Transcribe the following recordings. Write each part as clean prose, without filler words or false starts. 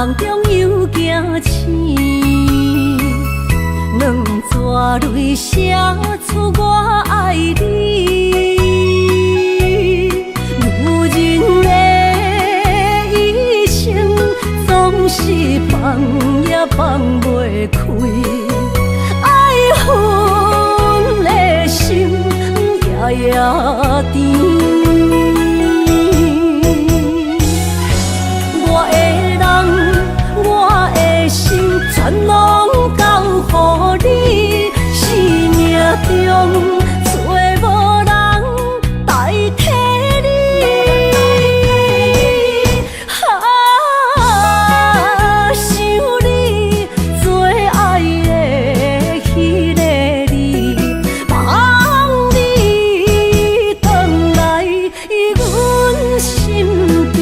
梦中又惊醒，两纸泪写出我爱你。女人的一生总是放也放袂开，爱恨的心夜夜甜。全拢交予你，生命中找无人代替你。想你做爱的迄个你，望你回来阮身边。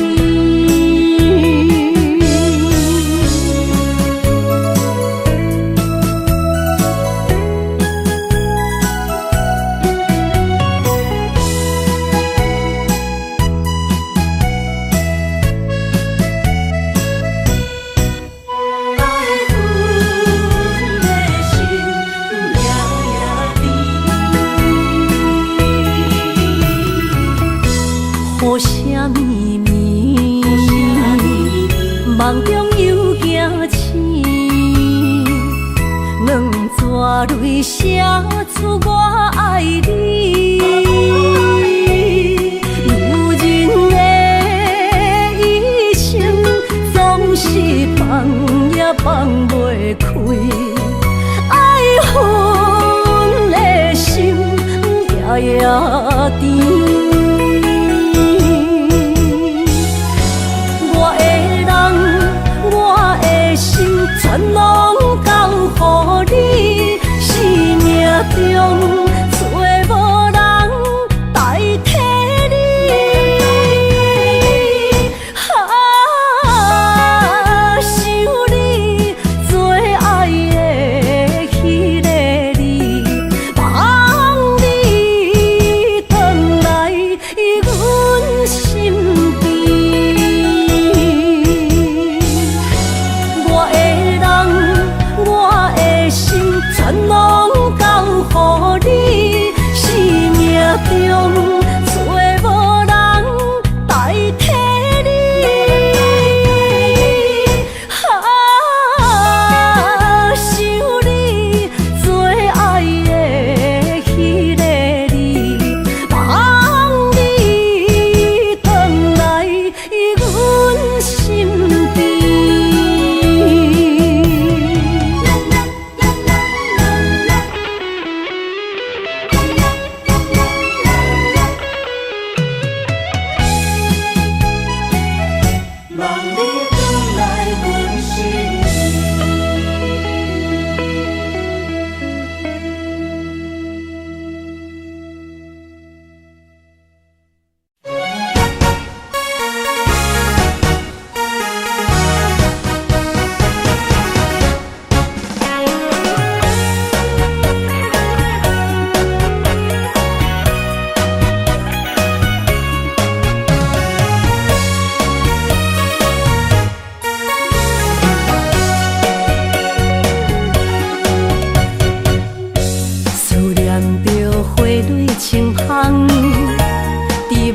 雨声绵绵，梦中又惊醒，两纸泪写出我爱你。女人的一生总是放也放袂开，爱恨的心夜夜甜。全拢交予你，生命中找无人代替你。想你做爱的迄个你，望你回来阮身边。全拢交予你，生命中找无人代替你。想你做爱的迄个你，望你回来阮身边。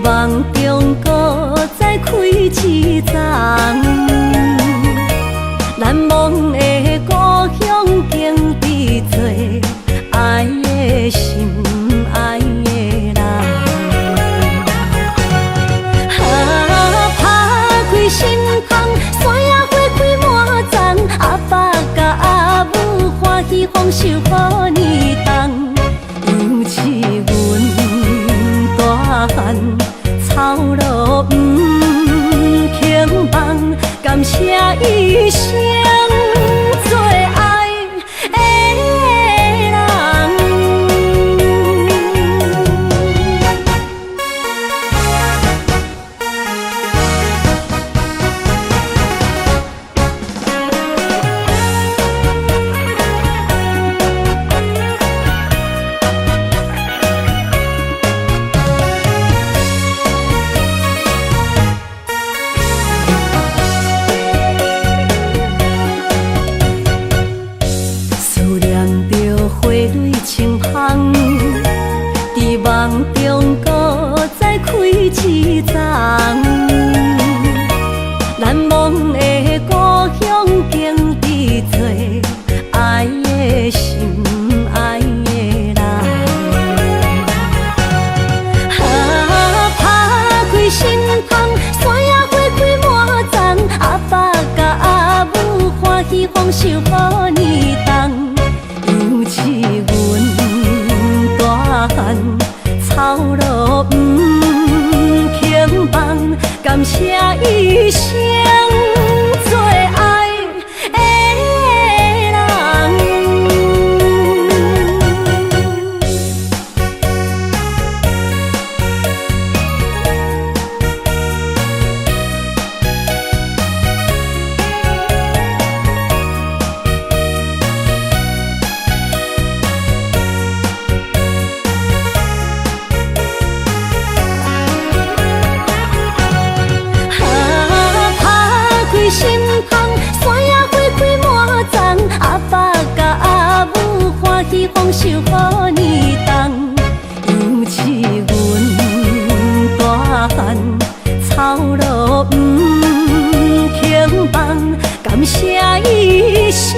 梦中搁再开一丛，难忘的故乡经比做爱的心爱的人。打开心窗，山野花开满丛，阿爸甲阿母欢喜丰收好年冬，尤其阮大汉。草路不轻放，感谢一生做爱的人。梦中搁再开一丛，难忘的故乡经历做爱的心爱的人。打开心窗，山野花开满丛，阿爸甲阿母欢喜丰收好年冬，尤其阮大汉草路不轻放，感谢一生做爱的人。心窗，山野花开满丛，阿爸甲阿母欢喜丰收好年冬，尤其阮大汉草路不轻放，感谢一生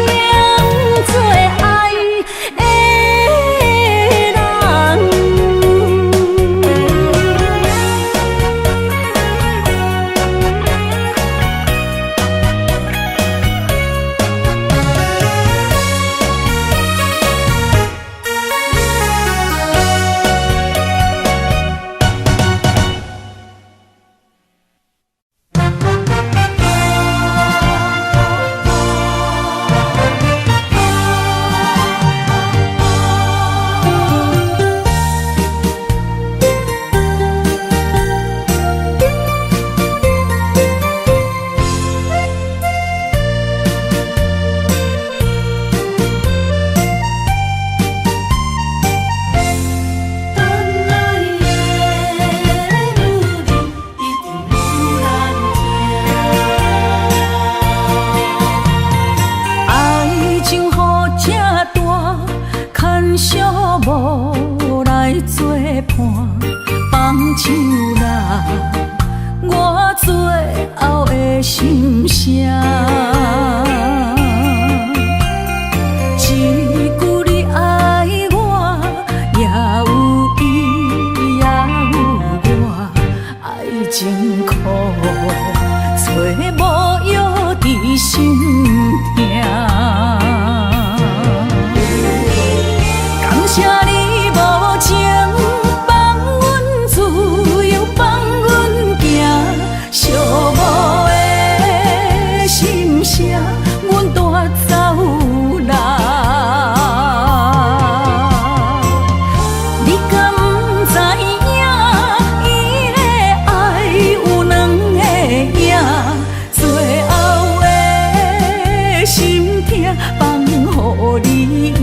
做爱的人。无来作伴，放手啦，我最后的心声。一句你爱我，也有伊，也有我，爱情苦，找无药伫心痛。感谢你无情，放阮自由，放阮行，寂寞的心声，阮带走啦。你敢不知影，伊的爱有两个影，最后的心痛放予你赢。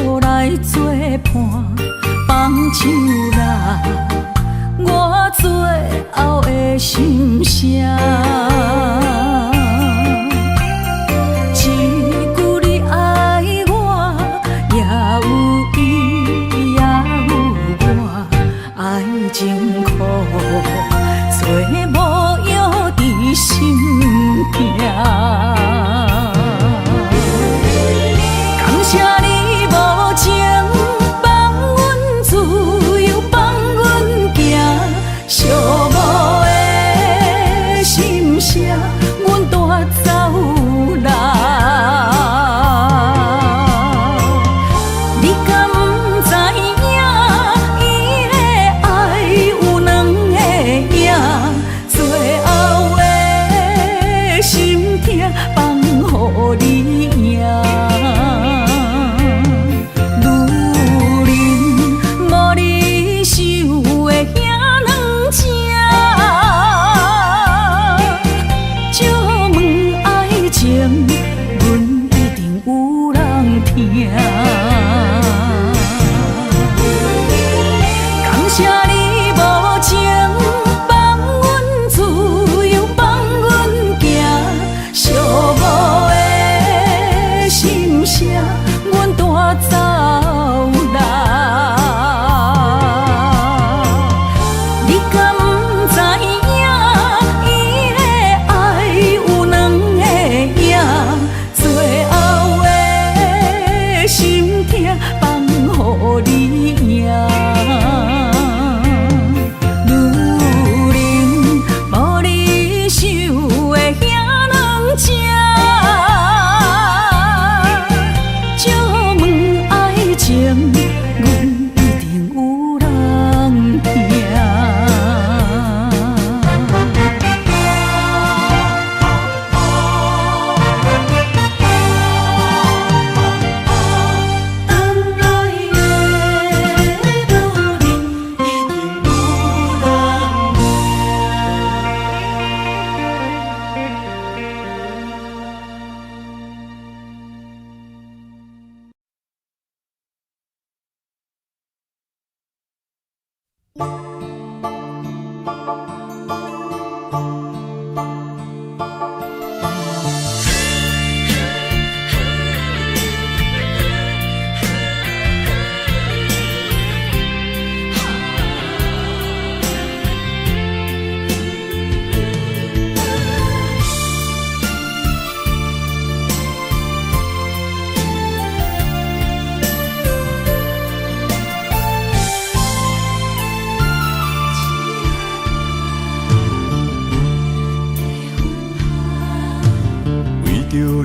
无来作伴，放手啦，我最后的心声。一句你爱我，也有伊，也有我，爱情苦，做无药伫心痛。感谢你无情，放阮自由，放阮行，寂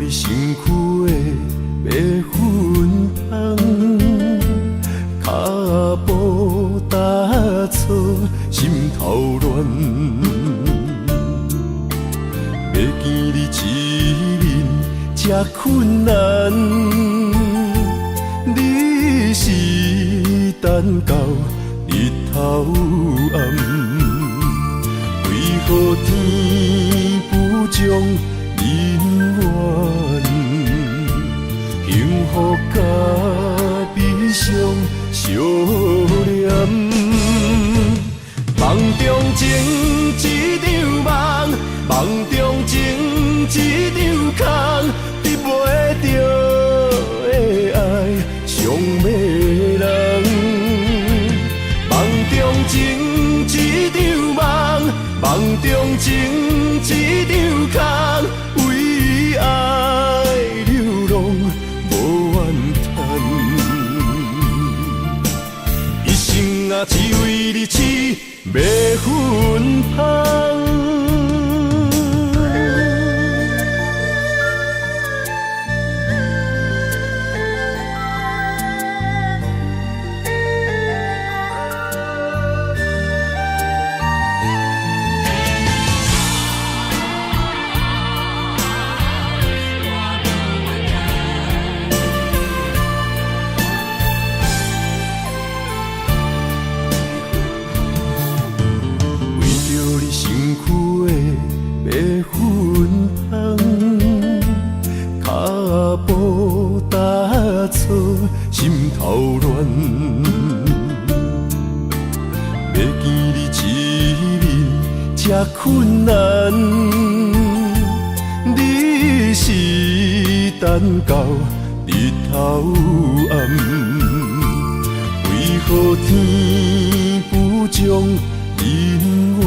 你身躯的白粉红，脚步踏错，心头乱。要见你一面这困难，你是等到日头暗，为何天不将人缘幸福甲悲伤相连？梦中情一场梦，梦中情一场空，得袂着的爱上迷人。梦中情一场梦，梦中情一场空，为爱流浪无怨叹，一生啊只为你痴迷粉香。心头乱，要见你一面这困难，你是等到日头暗，为何天不将人缘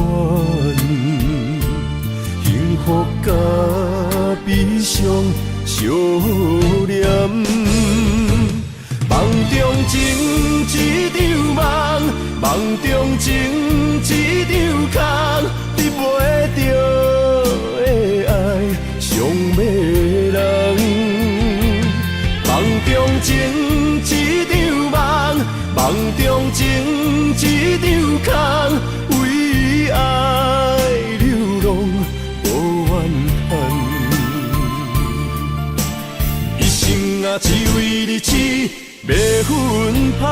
幸福甲悲伤相连？梦中情一场梦，梦中情一场空，得袂着的爱上迷人。梦中情一场梦，梦中情一场空，为爱流浪无怨叹，一生啊只为你痴迷粉香。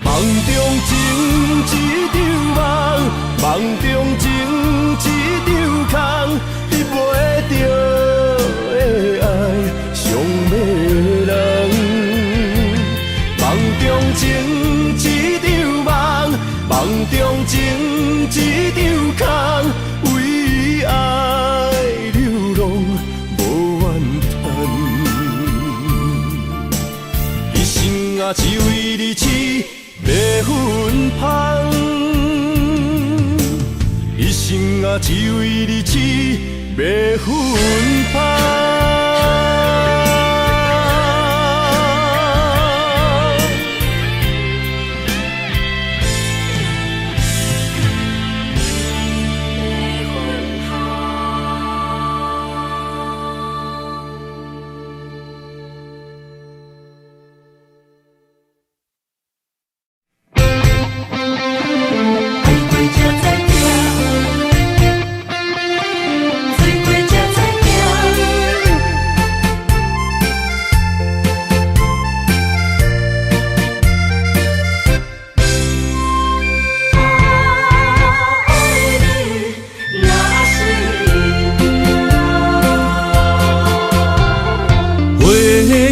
梦中情一场梦，梦中情一场空，得袂着的爱上迷人。梦中情一场梦，梦中情一场空，为爱流浪无怨叹，一生啊只为你痴迷粉香，一生啊只为你痴迷粉香。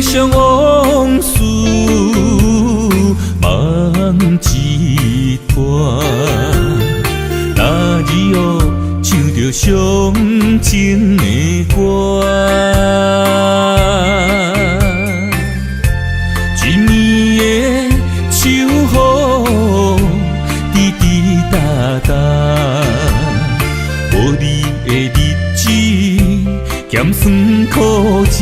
想往事梦一段，那日哦唱着伤情的歌，一年的秋雨滴滴答答，无你的日子咸酸苦涩。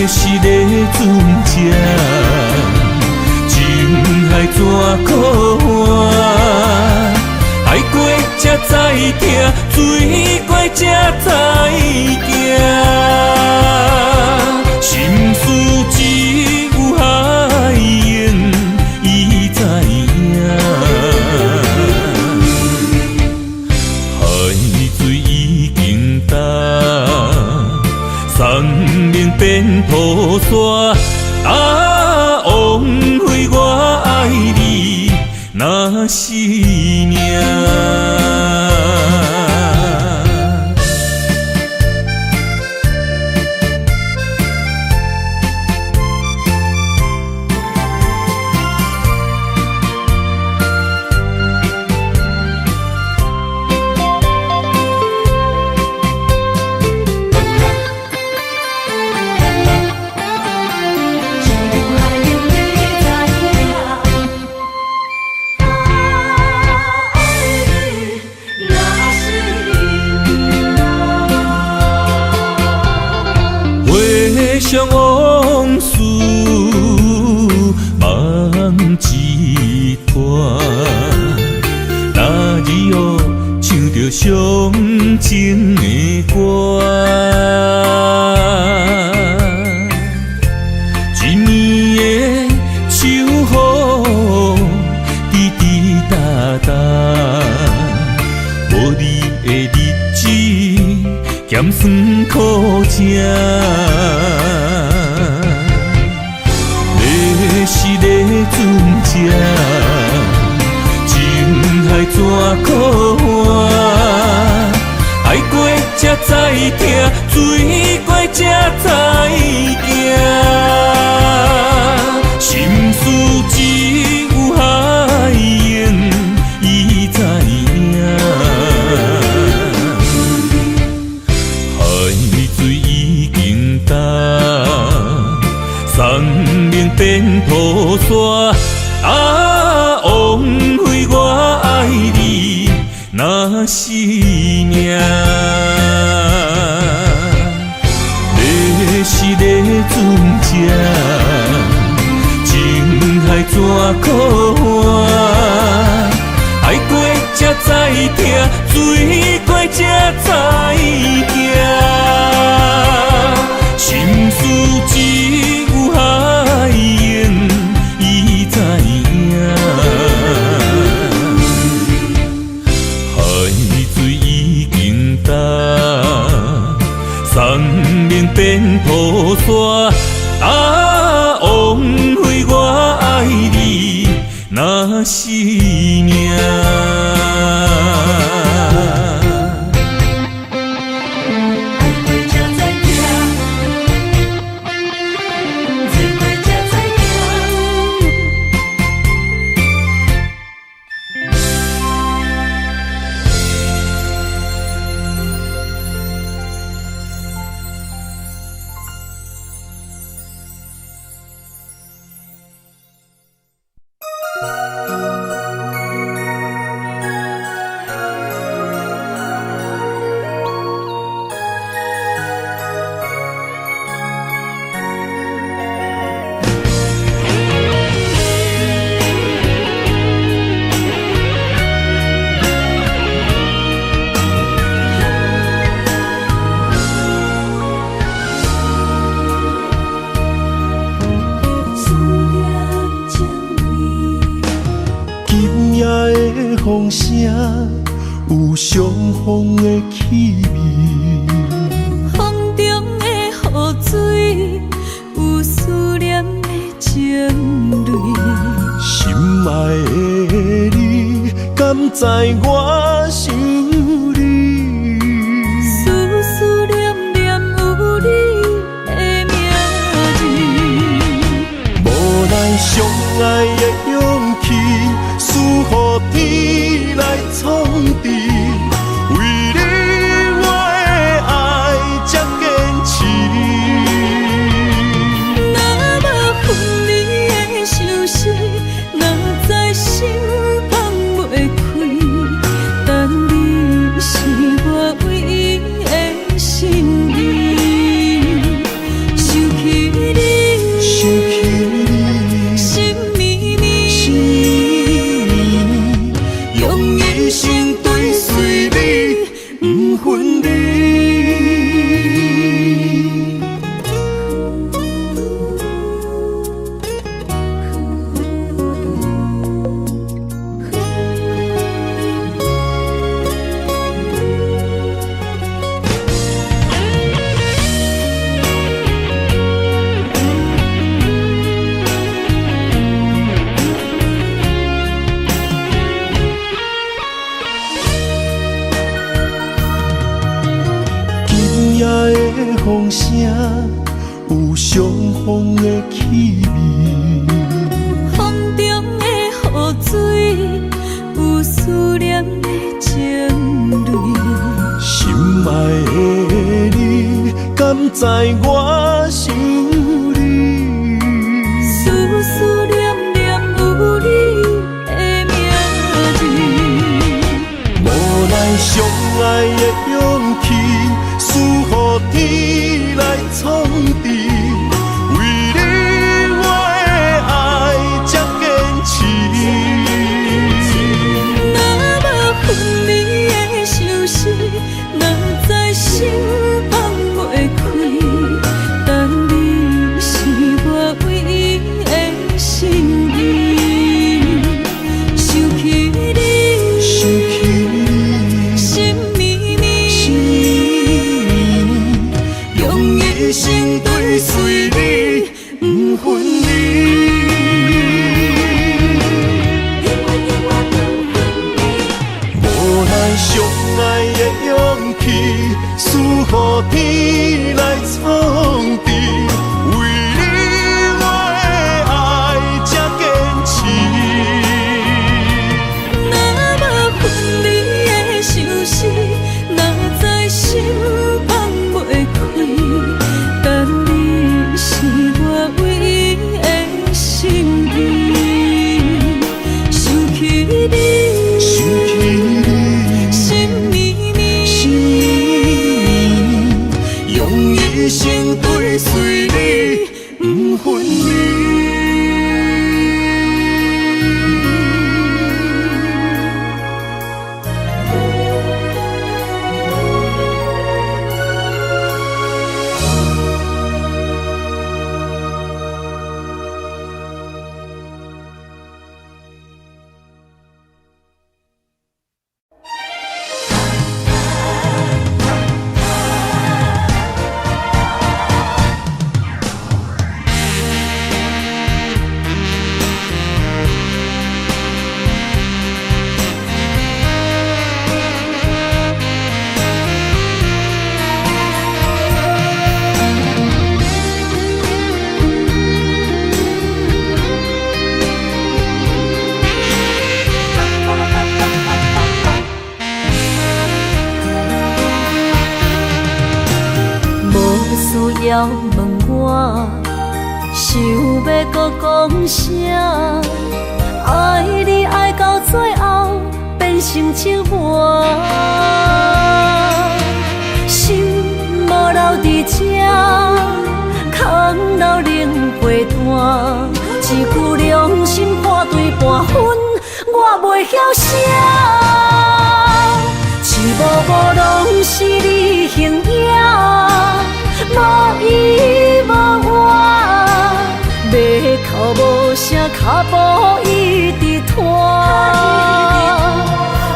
是个船只，情海怎可换？命变菩萨，枉费我爱你那是命。想往事梦一段，那日后唱着伤情的歌，一年的秋雨滴滴答答，无你的日子咸酸苦吃。是咧船只，情海怎可换？爱过才知疼，醉过才知惊。心事只有海燕伊知影，海水已经干。送命变菩萨，枉费我爱你那是命。要是咧船只，情海怎可换？爱过才知疼，醉过才知惊。心事只有海燕伊知影，海水已经干，送命变菩萨，枉费我爱你那是命。风声有相逢的气味，风中的雨水有思念的情泪。心爱的你，敢知我想你？思念念有你的名字，无奈相爱的勇气，输予天来创治。为你我的爱才坚持。若无分离的相思，哪知心放袂开？相逢的气味，风中的雨水，有思念的情泪。心爱的你，敢知我想你？思思念念有你的名字，无奈相爱的勇气，输予天来创治。为你我的爱才坚持。若无分离的相思，若在心放袂开。但你是我唯一的心意，想起你，心绵绵，用一生追随你，不分离。无奈相爱的勇气，输予天来创治。为你我的爱才坚持。若无分离的相思，若在心放袂开。但你是我唯一的心意，想起你，心绵绵，用一生追随你，不分离。需要问我，想要搁讲啥？爱你爱到最后变成寂寞，心无留伫这，空留冷陪伴。一句良心半对半分，我袂晓写。一幕幕拢是你形影。无依无我，马口无声，脚步一直拖。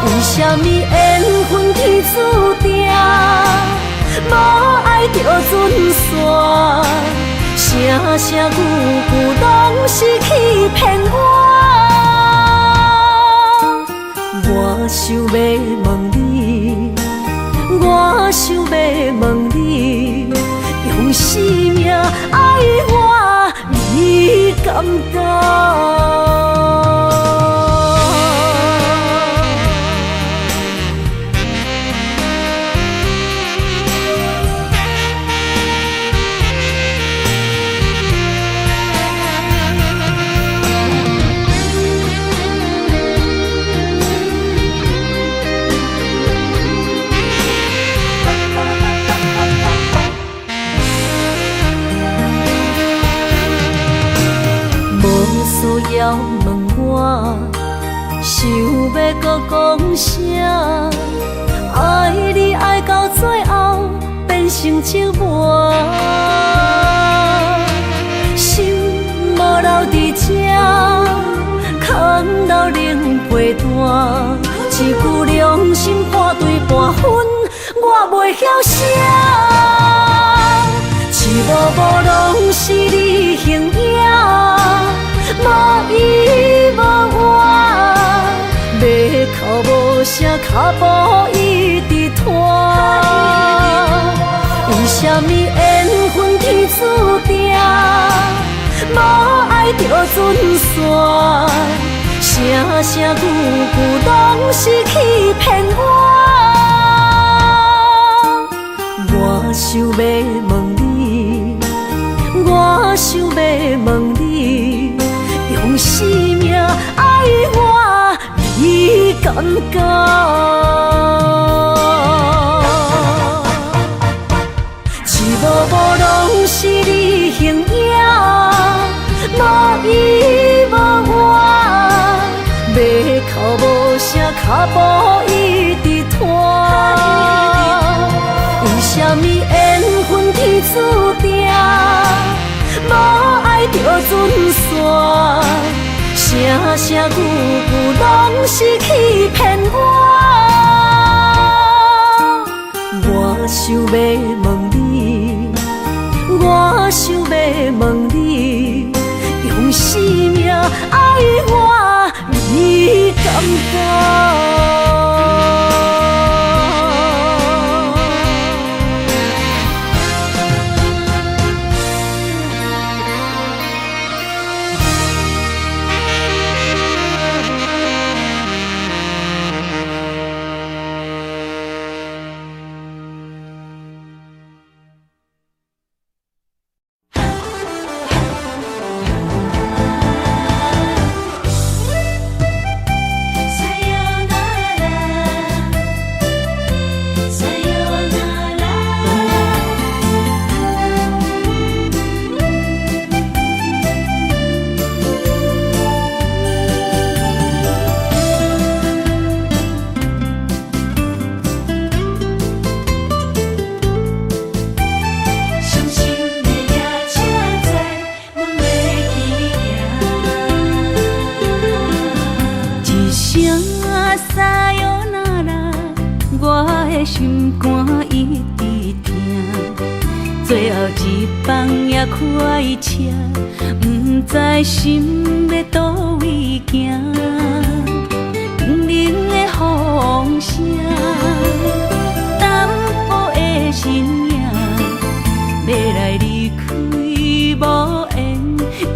为什么缘分天注定，无爱就准线？声声句句拢是欺骗我。我想要问你，我想要问你。用生命爱我，你敢当？需要问我，想要搁讲啥？爱你爱到最后变成寂寞，心无留伫这，空留冷陪伴。一句良心半对半分，我袂晓写。一幕幕拢是你形影。无依无我，马口无声，脚步一直拖。为什么缘分天注定，船线，声声句句拢是欺骗我。我想要问你，我想要问你，用生命爱我，你敢敢？一幕幕拢是你形影，无依无我，要哭无声，脚步一直拖。为什么缘分天注定，无爱就船线，声声句句拢是欺骗我。我想要问你，我想要问你，用生命爱我，你敢敢？心肝一直疼，最后一放也开车，不知心要倒位行。冷冷的风声，淡薄的身影，要来离开无缘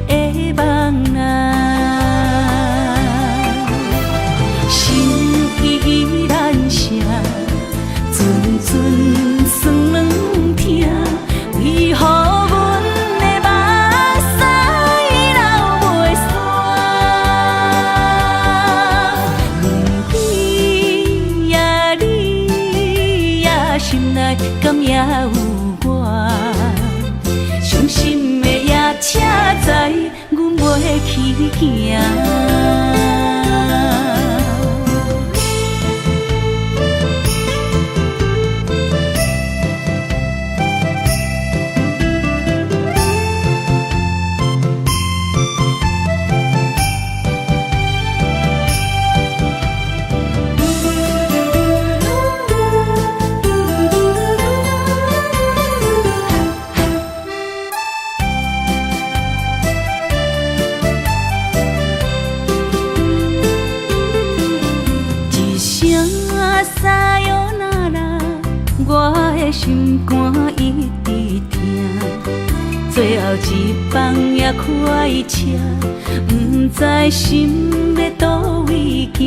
的梦啊，心依然声。阵阵酸软疼，为何阮的目屎流袂煞？问你呀，你呀，心内敢也有我？伤心的夜车载，阮袂去行。心肝一直疼，最后一放也开车，不知心要倒位行。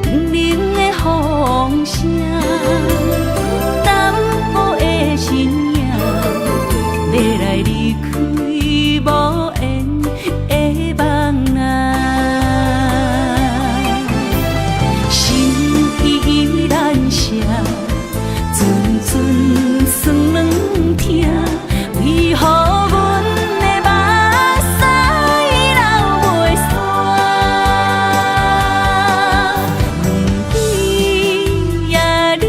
冷冷的风声，淡薄的身影，要来离开无缘的梦啊，心依然声。阵阵酸软疼，为何阮的目屎流袂煞？问你呀，你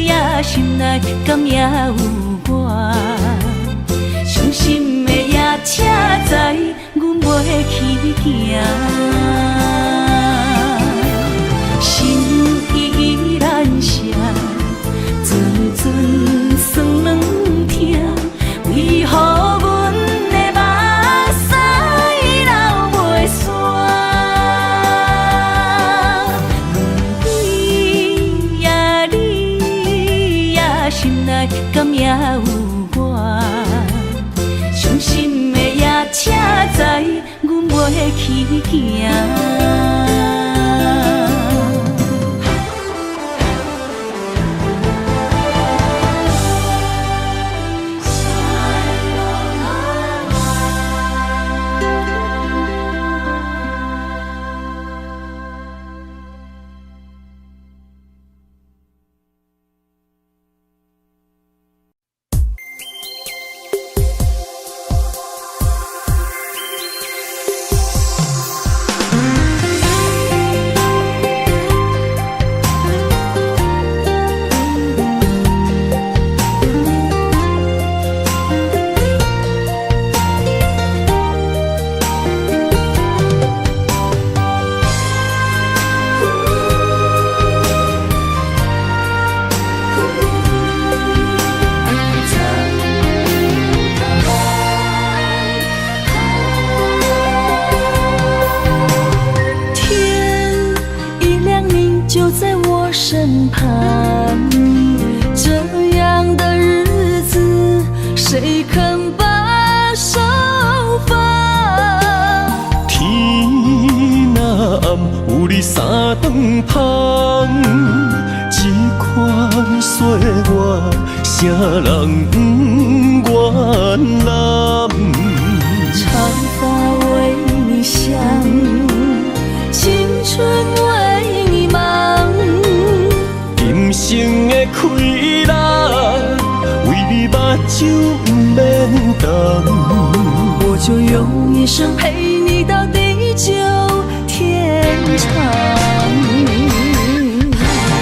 呀，心内敢也有我？伤心的夜车载，阮袂去行。心依然声。阵阵酸软疼，为何阮的目屎流袂煞？问你呀，你呀，心内敢也有我？伤心的夜车去行。身旁，这样的日子谁肯把手放？天若暗，有你三顿香，这款岁月，谁人不愿揽？长发为你香，青春为你忙。今生的快乐，为你目睭不免干。我就用一生陪你到地久天长。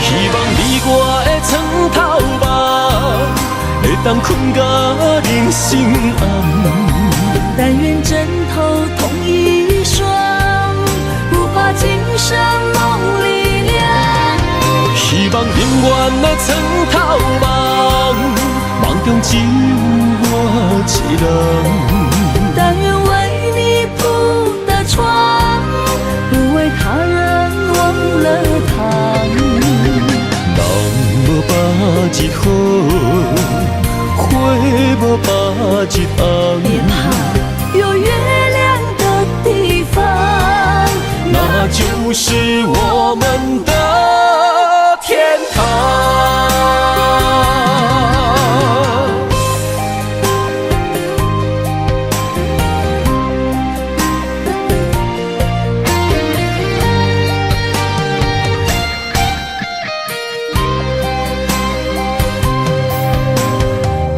希望你我的床头梦，会当困到人生暗。但愿枕头同一双，不怕今生梦里凉。希望永远的床头梦，梦中只有我一人。但愿为你铺的床，不为他人忘了躺。人无把日好，花无把日红。别怕有月亮的地方，那就是我们的天堂。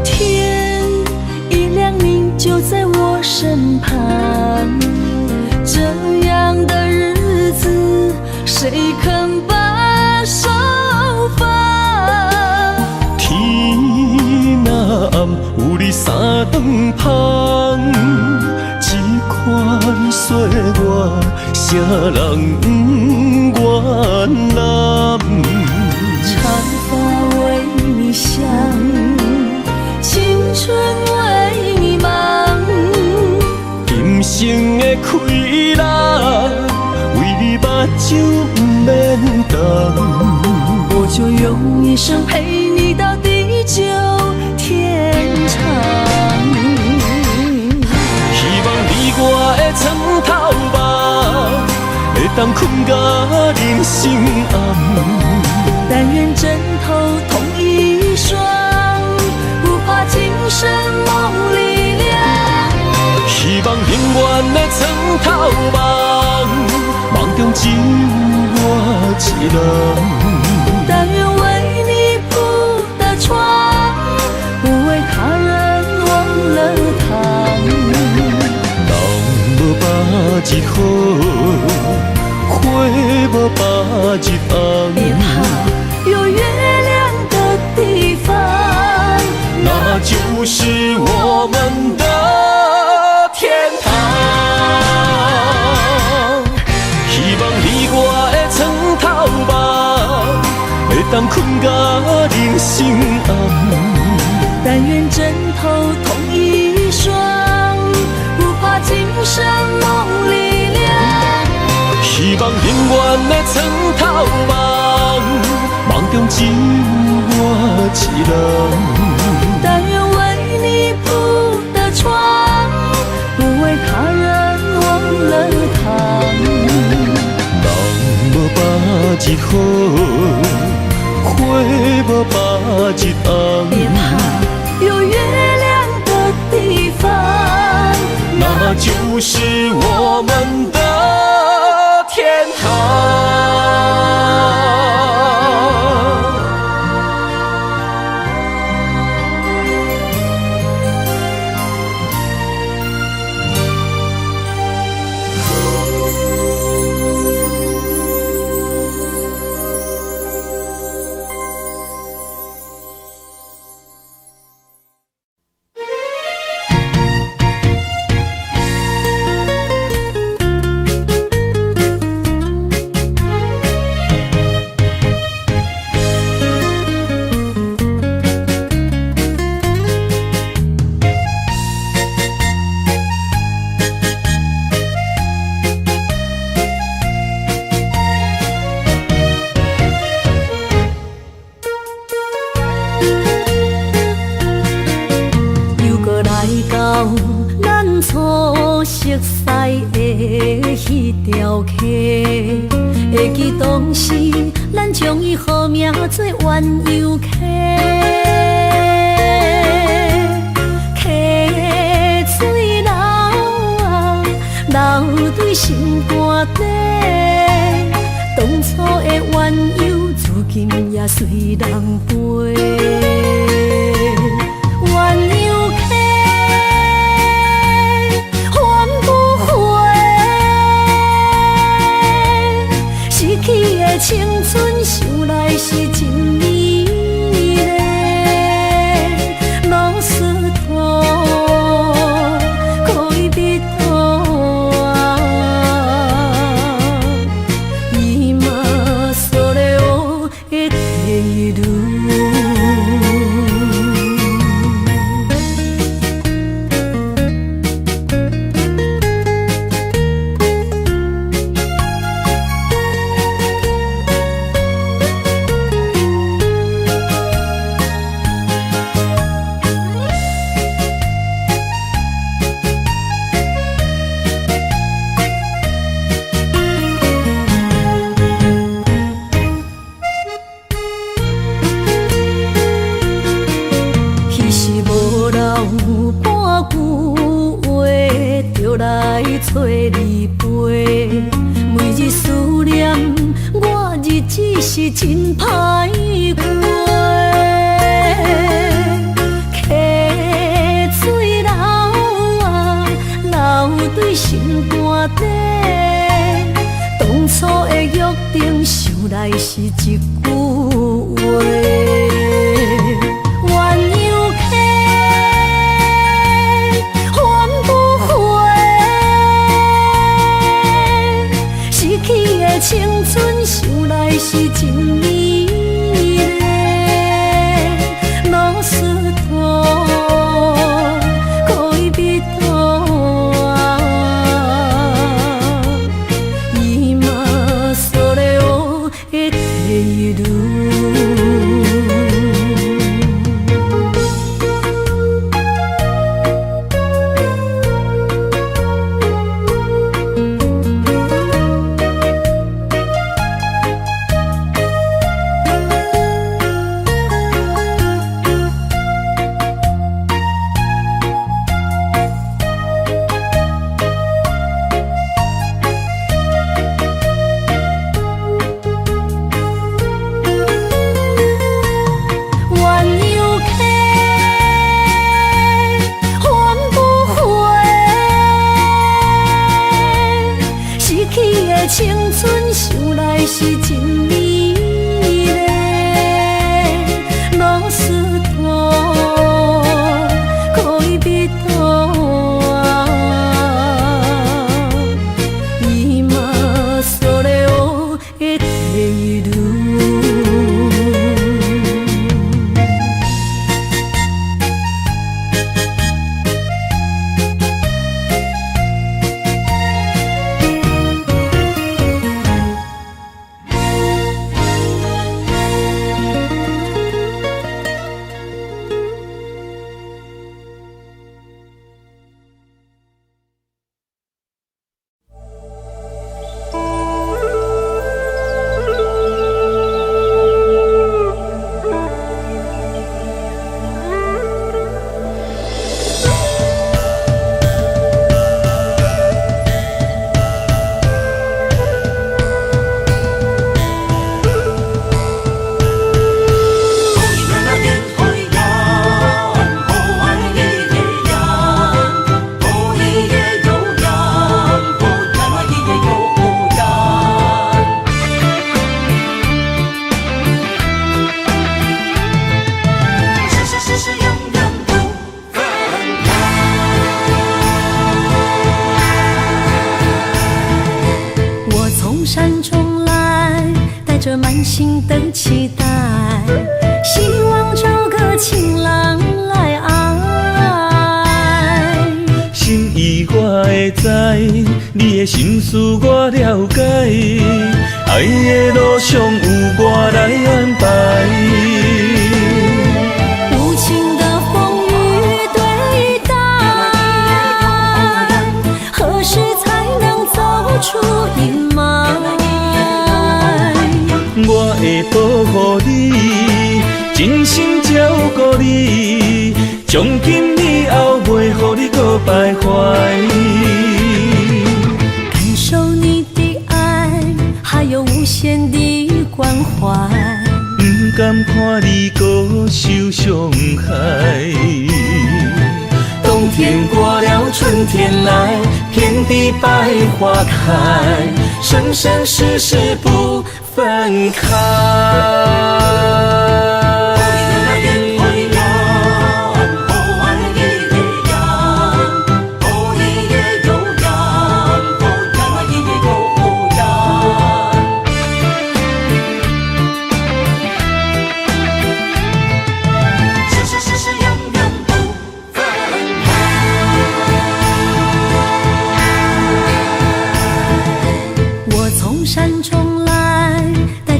天一亮你就在我身旁，这样的日子谁肯把手放？天若暗，有你三顿香，这款岁月，谁人不愿揽？长发为你香，青春为你忙。今生的快乐，为你目睭不免干。我就用一生陪你到地久天长。希望你我的床头梦，会当困到人生暗。但愿枕头同一双，不怕今生梦里凉。希望永远的床头梦，梦中只有我一人。但愿为你铺的床，不为他人忘了躺。人无把日好，花无把日红。别怕有月亮的地方，那就是我们的天堂。希望你我的床头梦，会当困到人生暗。但愿枕头同一双，不怕今生梦里凉。希望永远的床头梦，梦中只有我一人。但愿为你铺的床，不为他人忘了躺。那就是我们的天堂。迄条溪，会记当时咱将伊号名做鸳鸯溪。溪水流啊，流对心肝底。当初的鸳鸯，如今也随人飞。青春想来是真美丽，老师徒可以比途啊，伊嘛所了的地路。找你陪，每日思念，我日子是真歹过。溪水流啊，流对心肝底。当初的约定，想来是一句话。青春想来是真美丽，老师徒可以比途啊，伊嘛所了的地路。青春想来是真美丽，老师徒可以比途啊，伊嘛所了的地路。心的期待，希望找个情人来爱。心意我会知，你的心思我了解，爱的路上有我来安排。无情的风雨对待，何时才能走出阴霾？我会保护你，真心照顾你，从今以后袂予你搁徘徊。感受你的爱，还有无限的关怀。不甘看你搁受伤害。冬天过了，春天来，遍地百花开，生生世世不分开。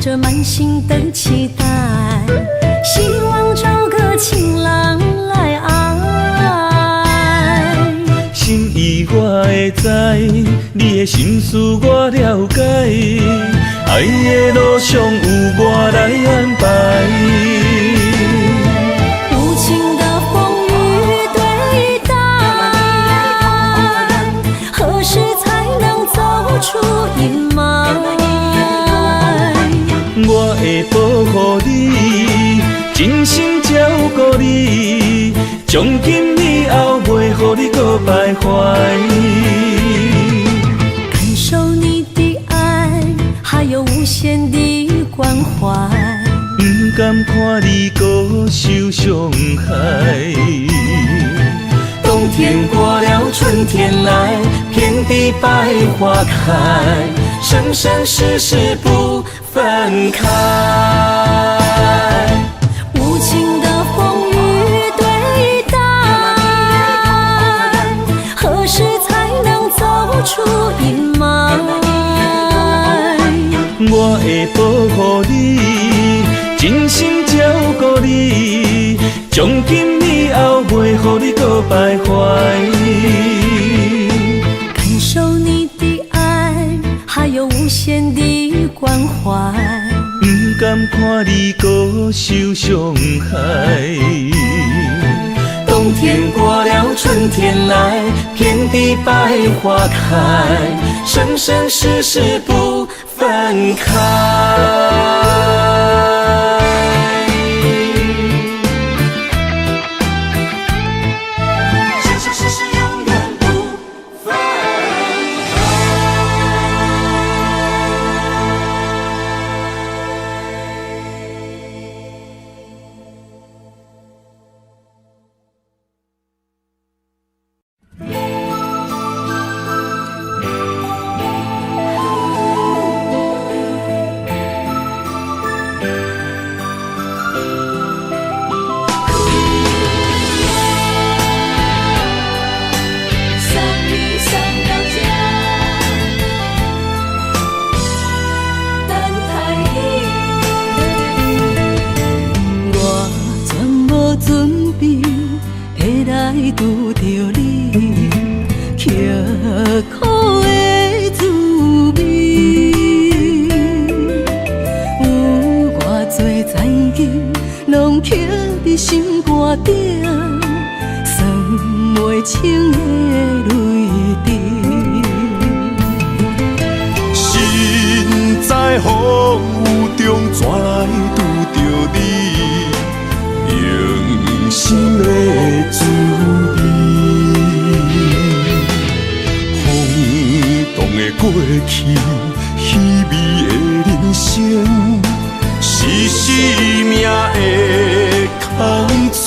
着满心的期待，希望找个情人来爱。心意我会知，你的心思我了解，爱的路上有我来安排。无情的风雨对待，何时才能走出阴霾？我会保护你，真心照顾你，从今以后袂予你搁徘徊。感受你的爱，还有无限的关怀。不甘看你搁受伤害。冬天过了，春天来，遍地百花开，生生世世不分开。无情的风雨对待，何时才能走出阴霾？我会保护你，真心照顾你，从今以后袂予你搁徘徊。感受你的爱，还有无限的关怀。不甘看你搁受伤害。冬天过了，春天来，遍地百花开，生生世世不分开。拄着你，刻苦的滋味，有偌多知己，拢刻伫心肝顶，算袂清的泪滴。心在风雨中，怎来拄着你？用心的滋味，轰动的过去，稀微的人生，是生命的空嘴，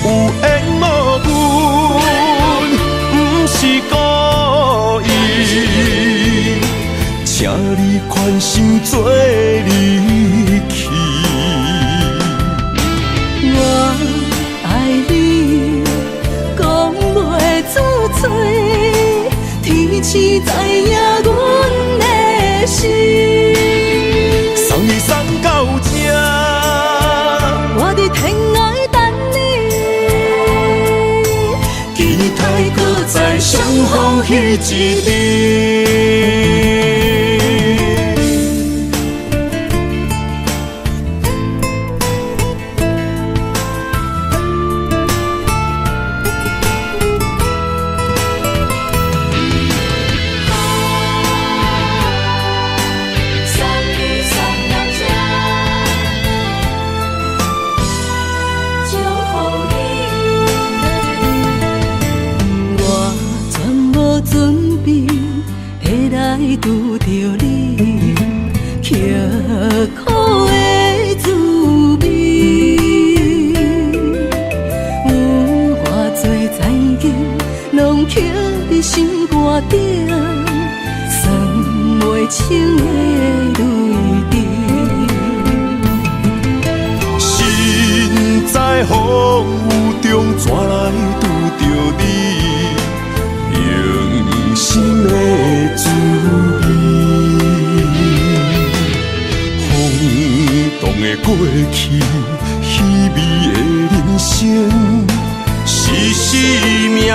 有缘无分，不是故意，请你宽心做你。天赐知影阮的心。送你送到这，我伫天涯等你，期待搁再相逢彼一日。拄着你，刻苦的滋味，有偌多情景，拢刻伫心肝顶，算袂清的泪滴。心在风雨中，怎来拄着你？用心的滋味，轰动的过去，稀微的人生，是生命的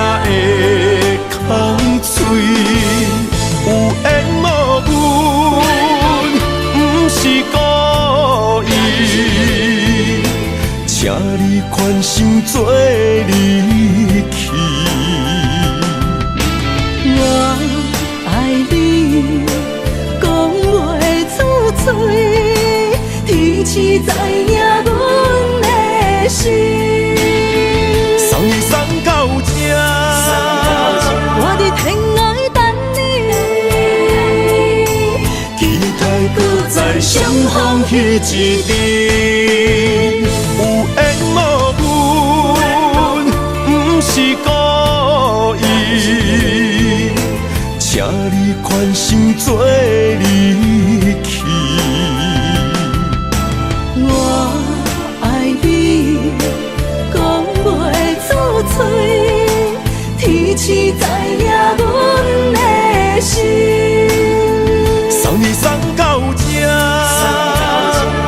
空嘴，有缘无分，不是故意，请你宽心做离去。我爱你，讲袂出嘴，天赐知影阮的心。送你送到这，我伫天涯等你，期待搁再相逢彼一日。有缘无分，不是故意，请你宽心做离去。我爱你，讲袂出嘴，天赐知影阮的心。送你送到这，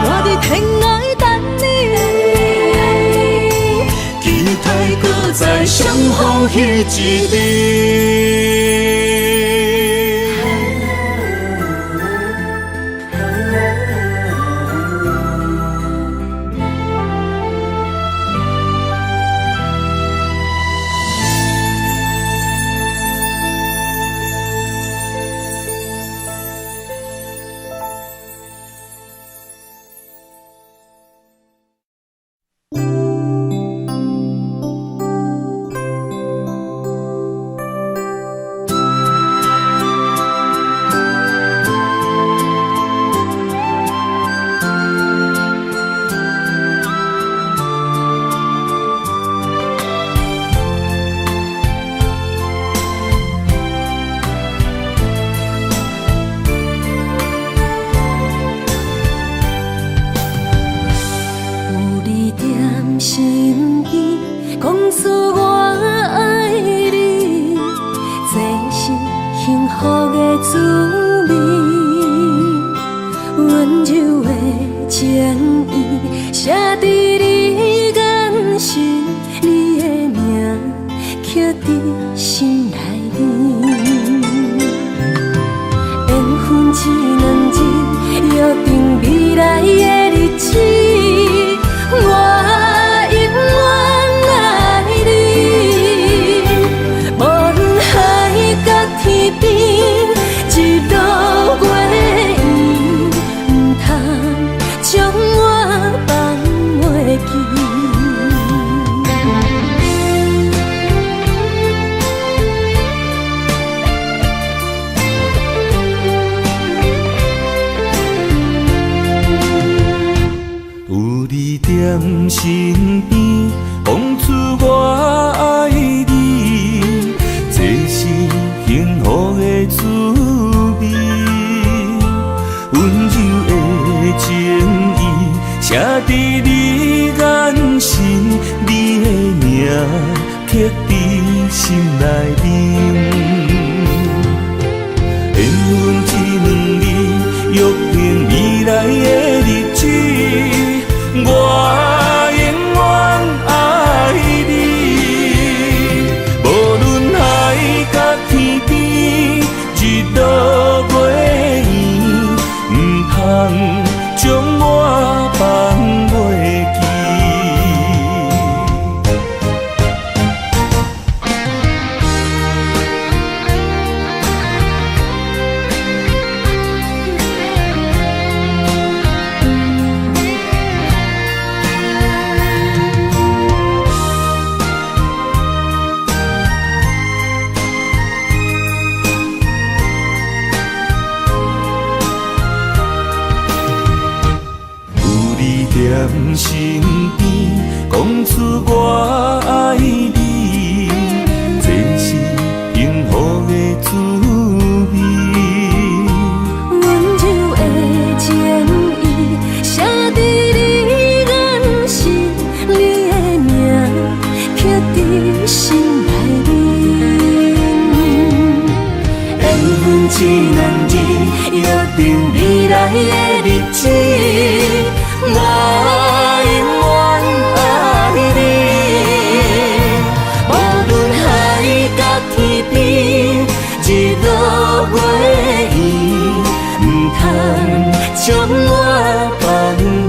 我伫天涯等你，期待搁再相逢彼一日。身边，讲出我爱你，这是幸福的滋味。温柔的情意，写伫你眼神，你的名刻伫心内面。一两日，约定未来的日子，我永远爱你。无论海角天边，日落月圆，唔通将我放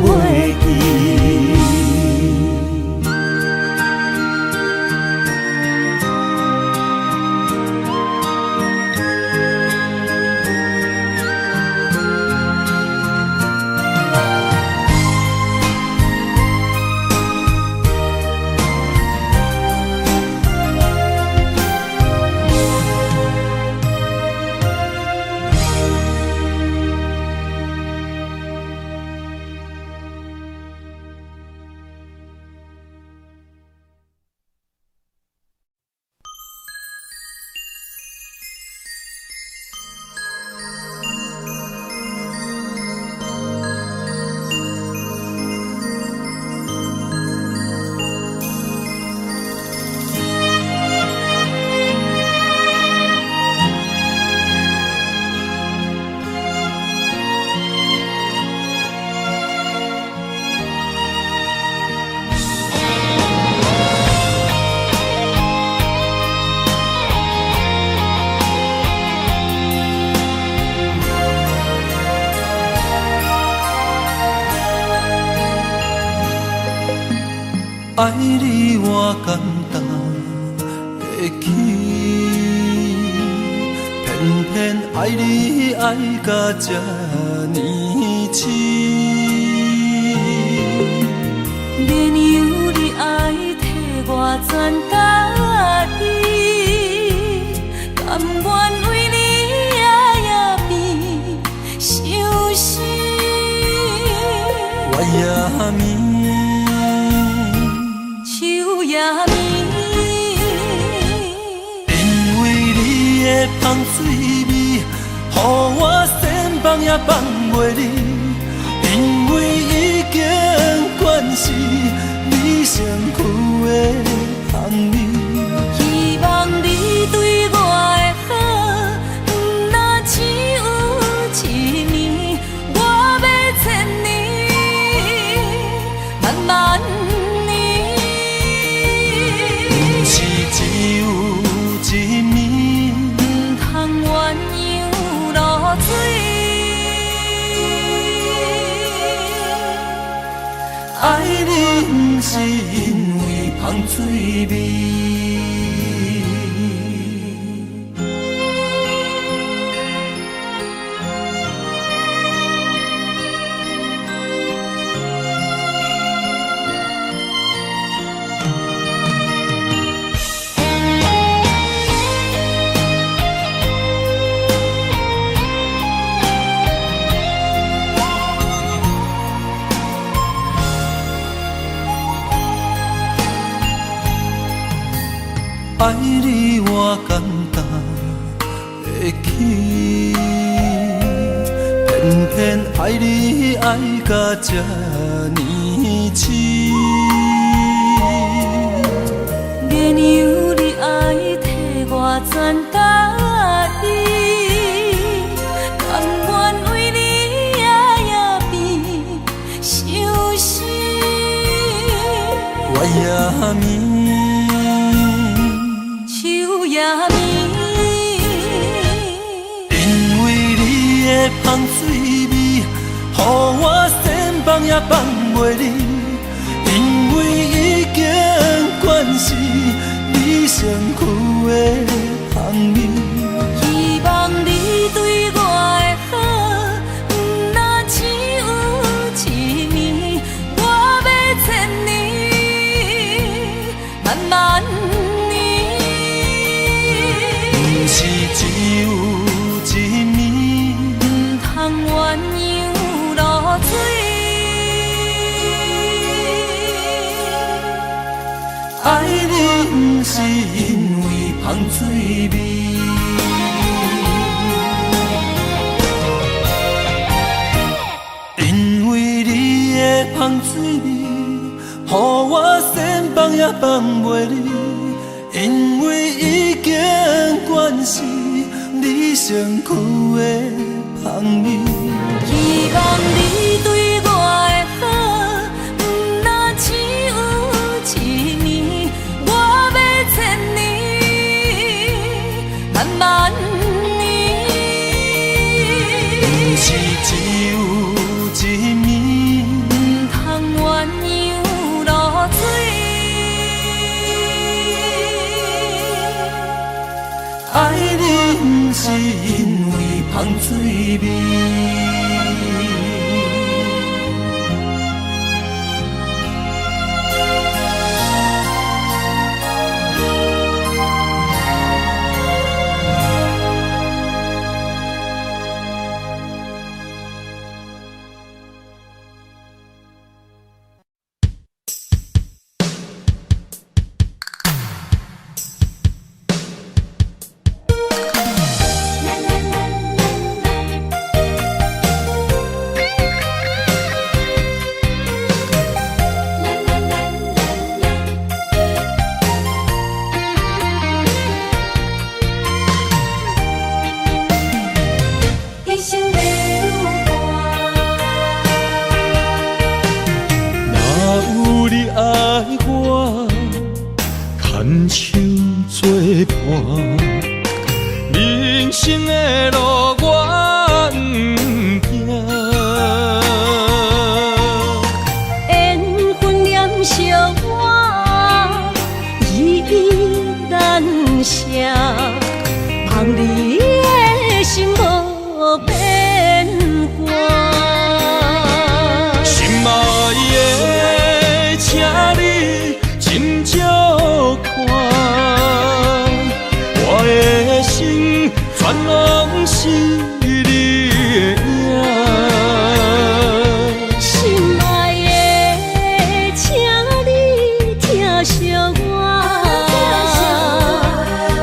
袂记。爱你我简单会起，偏偏爱你爱到这呢深。免由你爱替我全家己，甘愿为你夜眠伤心。我也眠。因为你的香水味，予我先放也放袂离。因为已经惯是你身躯的香味。希望你对我的好，不若只有一年，我要千年，慢慢。爱你不是因为香水味。爱你我简单会起，偏偏爱你爱到这呢深。免由你爱替我全家己，甘愿为你夜眠伤心。我也眠。因为你的香水味，予我先放也放袂离。因为已经惯是你身躯的香味。希望你对我的好，不若只有一年，我要千年，慢慢。是只有一暝，唔通鸳鸯落水。爱你不是因为香水味，因为你的香水味，予我先放也放袂离。因为已经惯是你身身躯的香味。希望你对我的好，不若只有一年，我要千年，万万年。不是只有一面，不通鸳鸯落水。爱你不是因为芳水味。牵手作伴，人生的路我不行。缘分念惜我，依依难舍，望你的心无变卦。心爱的，请你斟酌看，我的心全拢是你的影。心爱的，请你疼惜我，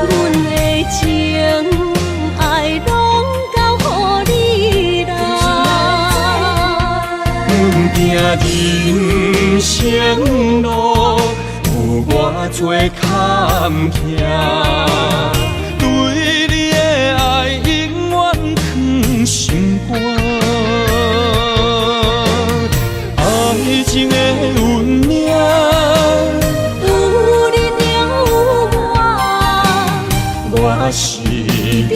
阮的情爱拢交予你啦。阮行人生路，有偌多坎坷，对你的爱永远藏心肝。爱情的运命，有你了有我，我是你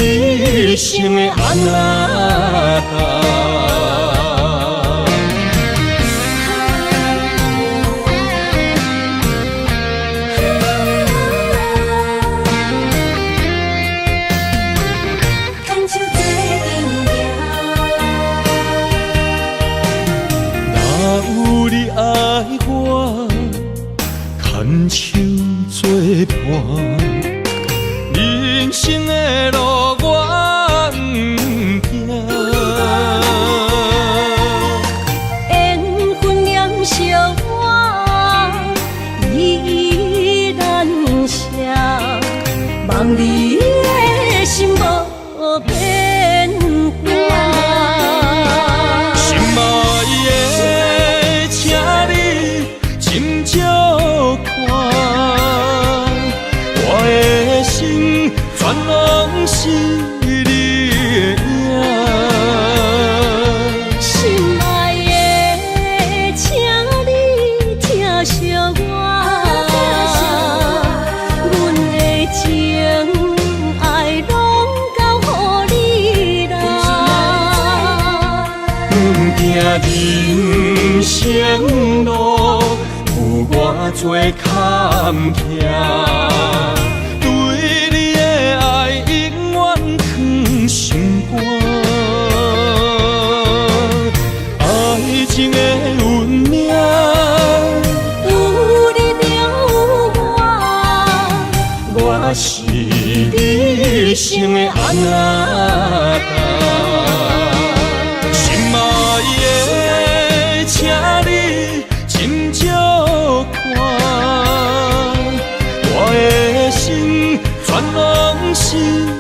生的安那达。牵手作伴，人生的路我不行。缘分念惜我，依依难舍，望你的心无变卦。心爱的，请你斟酌看，我的心全拢是你的影。心爱的，请你疼惜我，阮的情爱拢交予你啦。阮行人生路，有偌多坎坷，对你的爱永远藏心肝。爱情的运命，有你了有我是你生的安那达。心爱的，请你斟酌看，我的心全拢是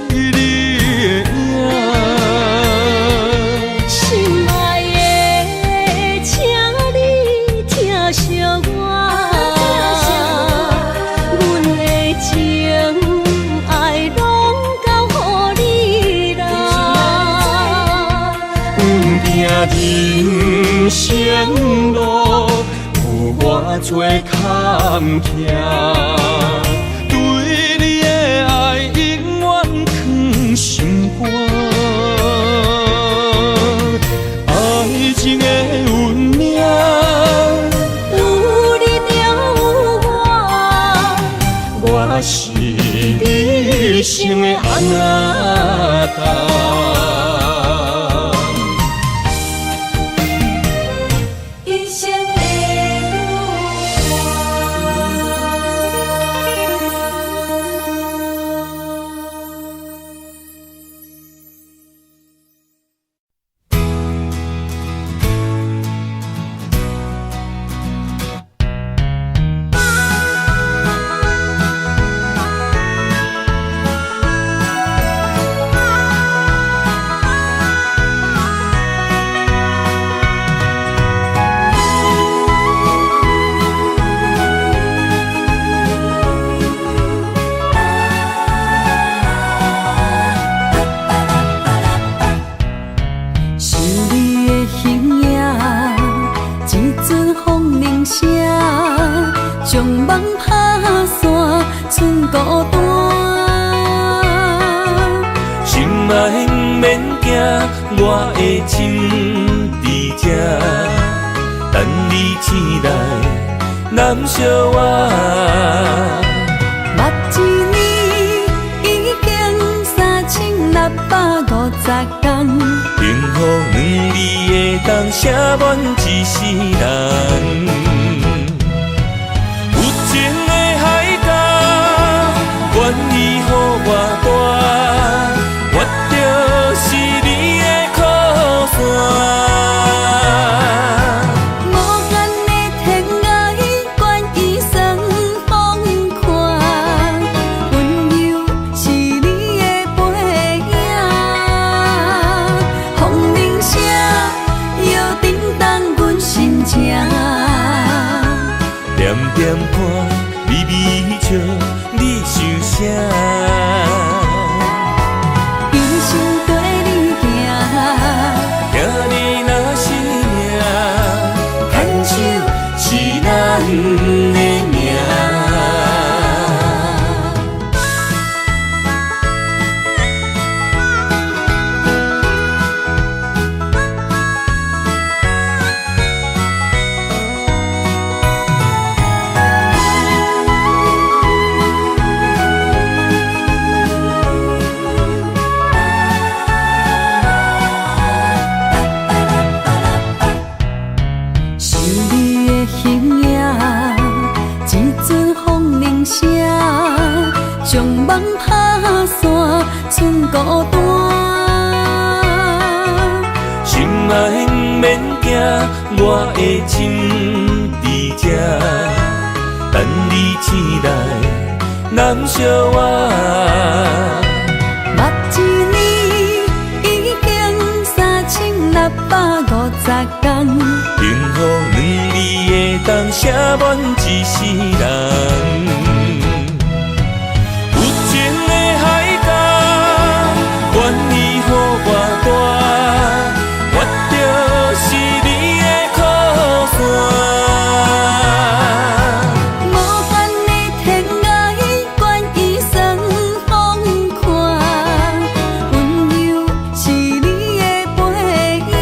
你的影。心爱的，请你疼惜我，阮的情爱拢交予你啦。生路，有我做坎坷。对你的爱永远藏心肝，爱情的运命，有你就有我，我是你生的安那达。一生的将梦打散，剩孤单。心爱免惊，我的心伫这，等你醒来，难相我。目一年已经3650天，幸福两字会当写满一世人。愿意予我大，我就是你的靠山。无限的天涯，愿意算风看，温柔是你的背影。风铃声摇震动阮心情，点点看，微微笑。你想啥？一生跟你行，行你若是命，牵手是咱的命。将梦打散，剩孤单。心爱免惊，我的心伫这，等你醒来，难相我。目一年已经3650天，幸福两字会当写满一世人。愿意予我大，我就是你的靠山。无限的天涯，愿意算风看，温柔是你的背影。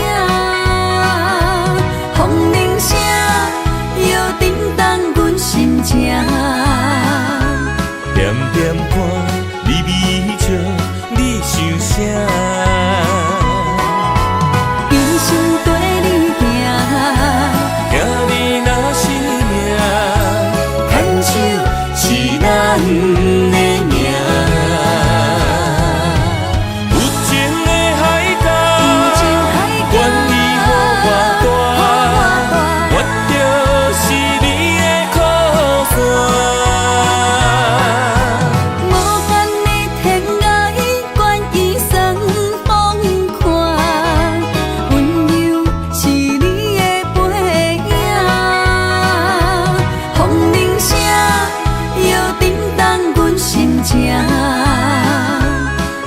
风铃声摇震动阮心情，点点看，微微笑。你想啥？一生跟你行，行你若是命，牵手是咱的命。有情的海角，愿意予我大，我就是你的靠山。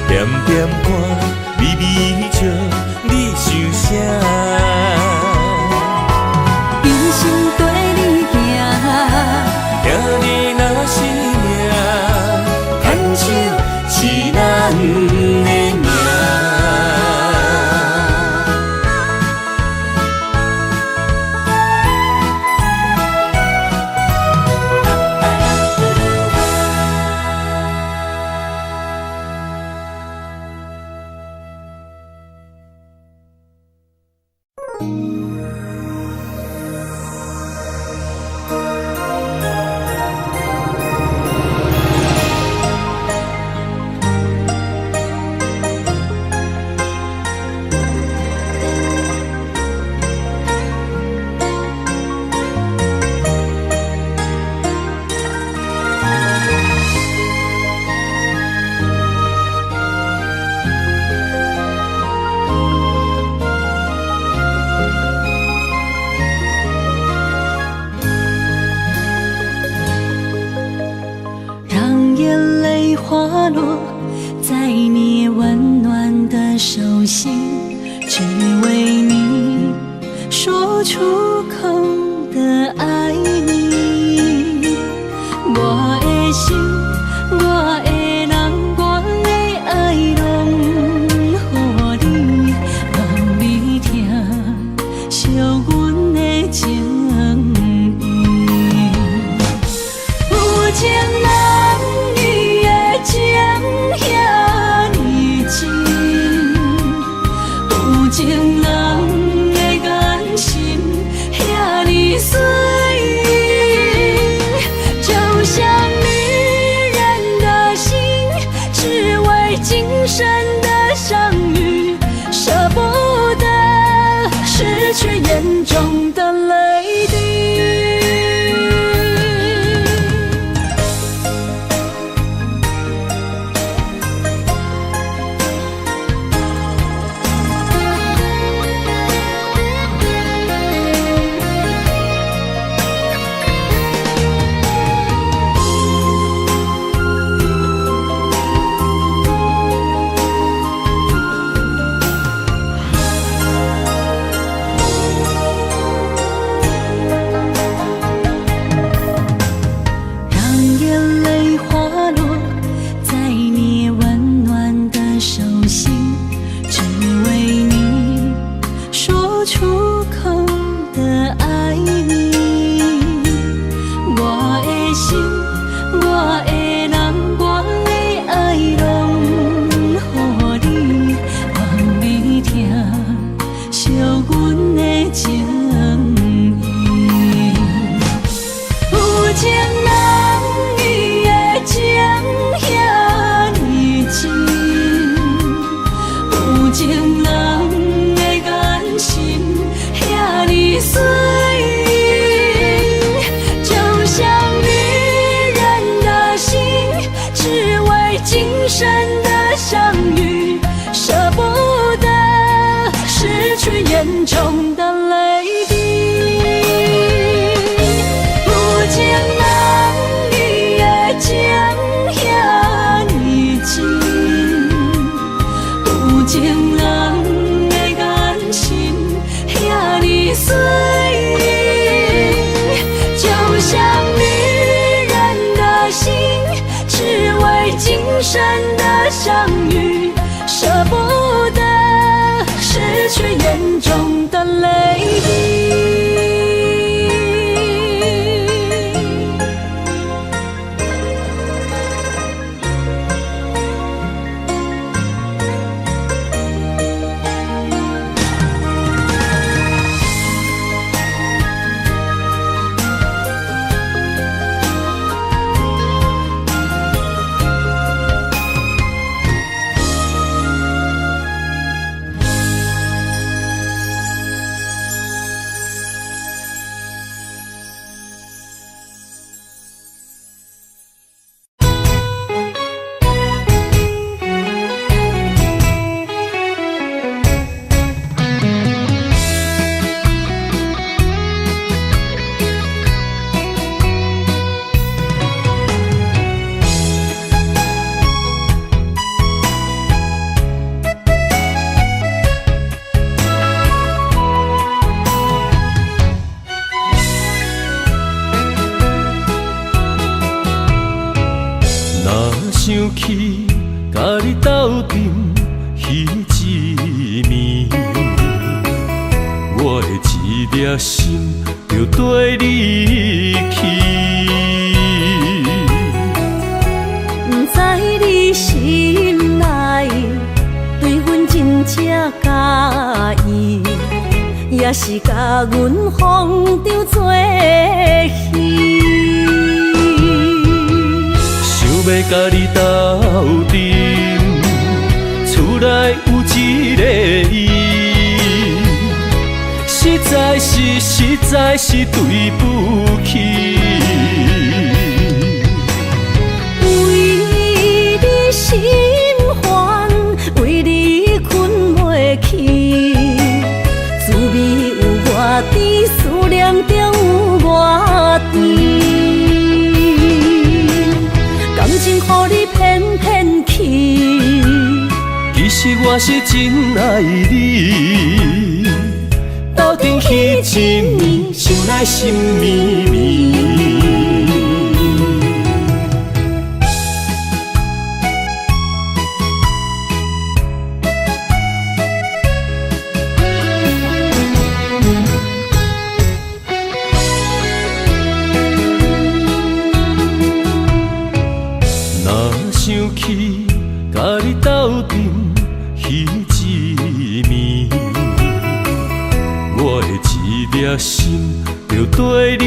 点点看，微微笑，你想啥？名。让眼泪滑落在你温暖的手心，只为你说出口的爱你。我的心，我的人，我的爱拢予你，望你听惜阮的情意。有情人伊的情遐尼真，有情人的眼神遐尼水，就像女人的心，只为今生的相遇，舍不得失去眼中的泪滴。眼中的泪滴，有情人伊的情遐尼真，有情人的眼神遐尼水，就像女人的心，只为今生的相遇，舍不得失去眼中的泪滴。想起甲你斗阵彼一暝，我的一粒心就跟你去。不知你心内对阮真正介意，也是甲阮放着做戏。想要甲你斗阵，厝内有一个伊，实在是对不起。为你心烦，为你困袂去，滋味有偌甜，思念就有偌甜。感情予你骗骗去，其实我是真爱你，斗阵彼一暝，想来心绵绵。想起甲你斗阵彼一暝，我的一粒心就跟你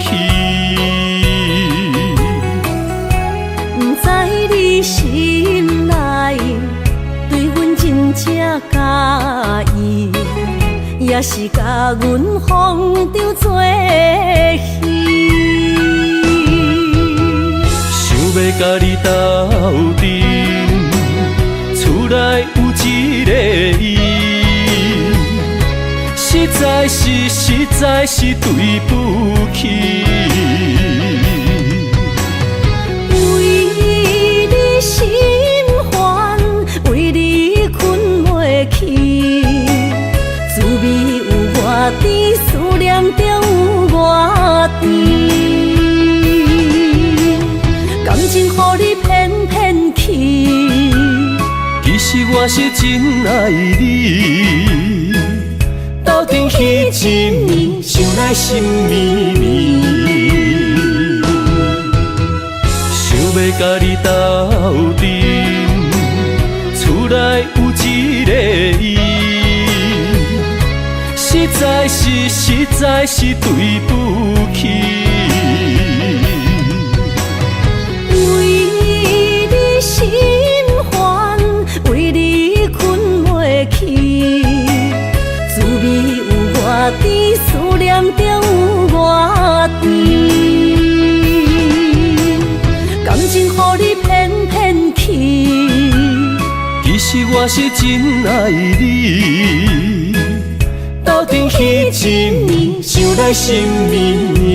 去。不知你心内对阮真正介意，也是甲阮放着做戏。要甲你斗阵，厝内有一个伊，实在是对不起。为你心烦，为你困袂去，滋味有偌甜，思念就有偌甜。感情予你骗骗去，其实我是真爱你，斗阵彼一暝，想来心绵绵。想要甲你斗阵，厝内有一个伊，实在是对不起。心烦，为你困袂去，滋味有偌甜，思念就有偌甜。感情予你骗骗去，其实我是真爱你，斗阵彼一暝，想来心绵绵。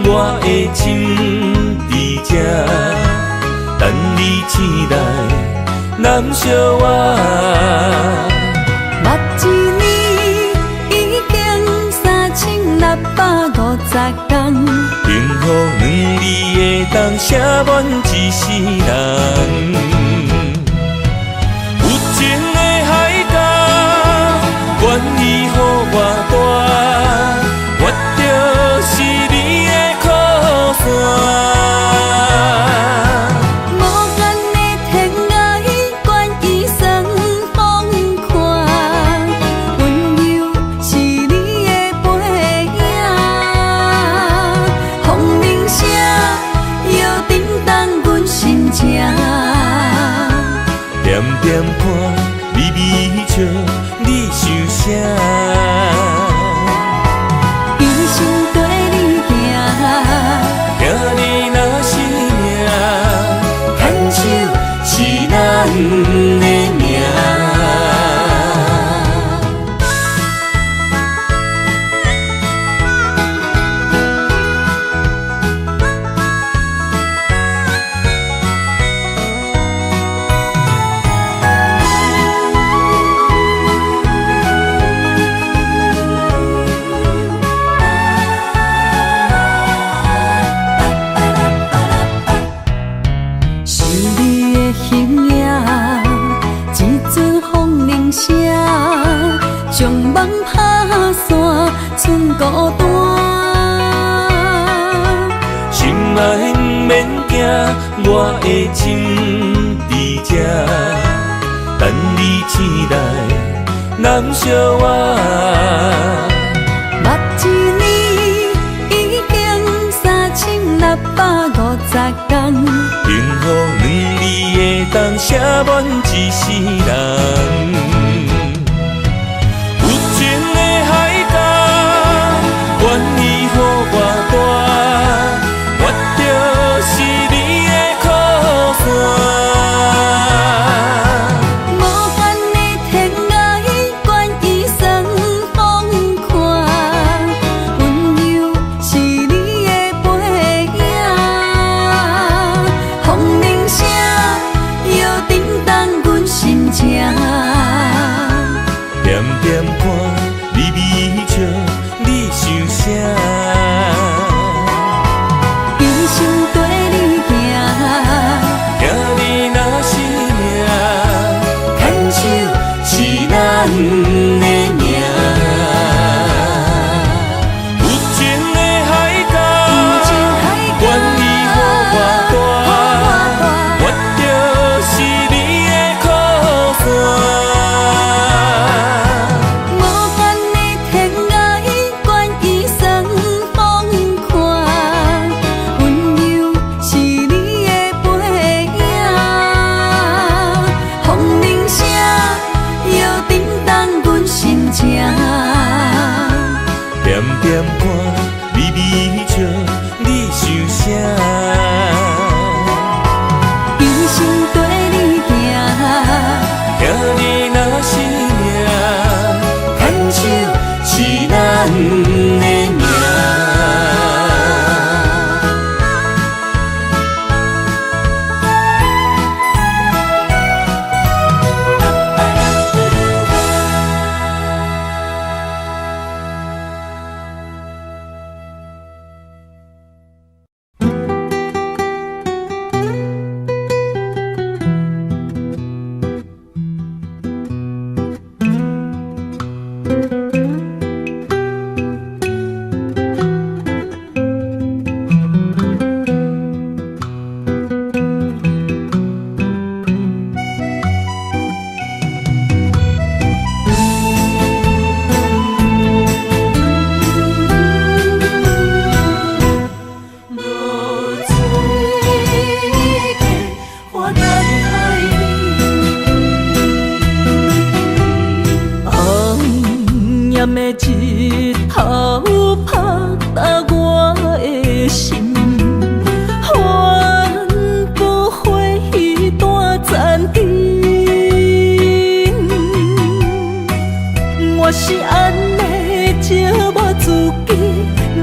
我的心在这，等你醒来，难相我。目一年已经3650天，幸福两字会当写满一世人。有情的海角，愿意。予我大，我就是你的靠山。点点看，微微笑，你想啥？一生跟你行，行你若是命，牵手是咱的命。将梦拍散，剩孤单。心爱免惊，我的心伫这，等你醒来，难相我。目一年已经3650天，幸福两字的当写满一世人。愿意予我大，我就是你的靠山。无限的天涯，愿意算风看，温柔是你的背影，风铃声摇震动阮心情。点点看，微微笑。你想啥？一生跟你行，行你若是命，牵手是咱的命。有情的海角，愿意予我大，我就是你的靠山。点点看，微微笑，你想啥？一生跟你行，行你若是命，牵手是咱的命。日头拍打我的心，换不回彼段残阵。我是安尼折磨自己，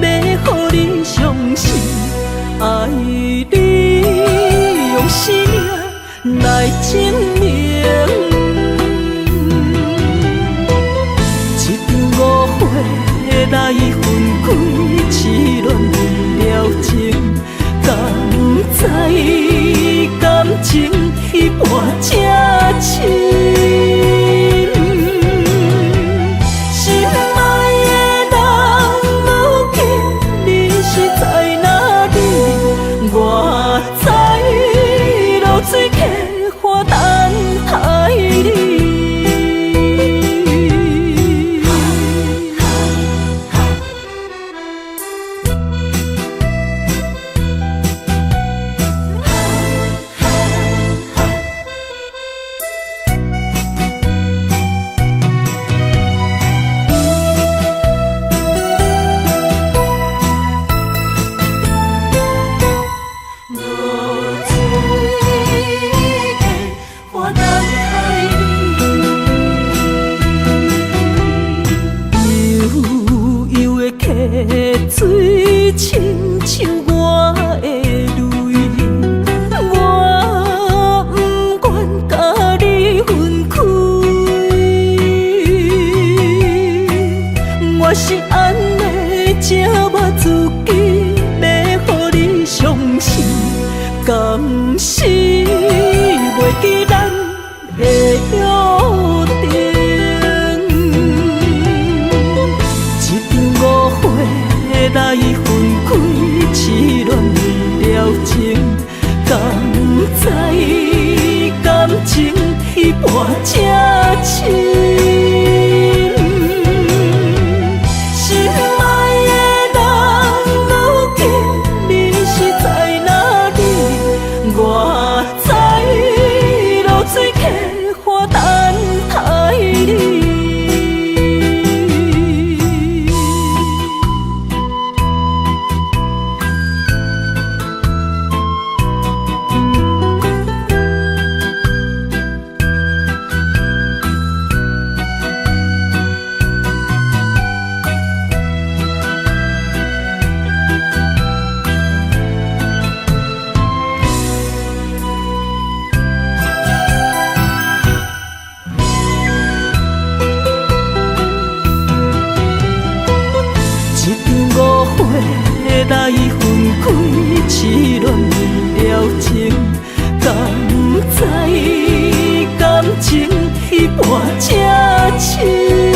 要互你相信，爱你用生命来证明。来分开，痴恋为了情，敢知感情一半才深。心水，亲像我的泪，我不愿甲你分开。我是安尼这么自己，要予你相信，甘是袂记咱的约定。一场误会来分开，痴恋为了情，甘知感情一半才深。来分开，痴恋为了情，甘知感情一半才深。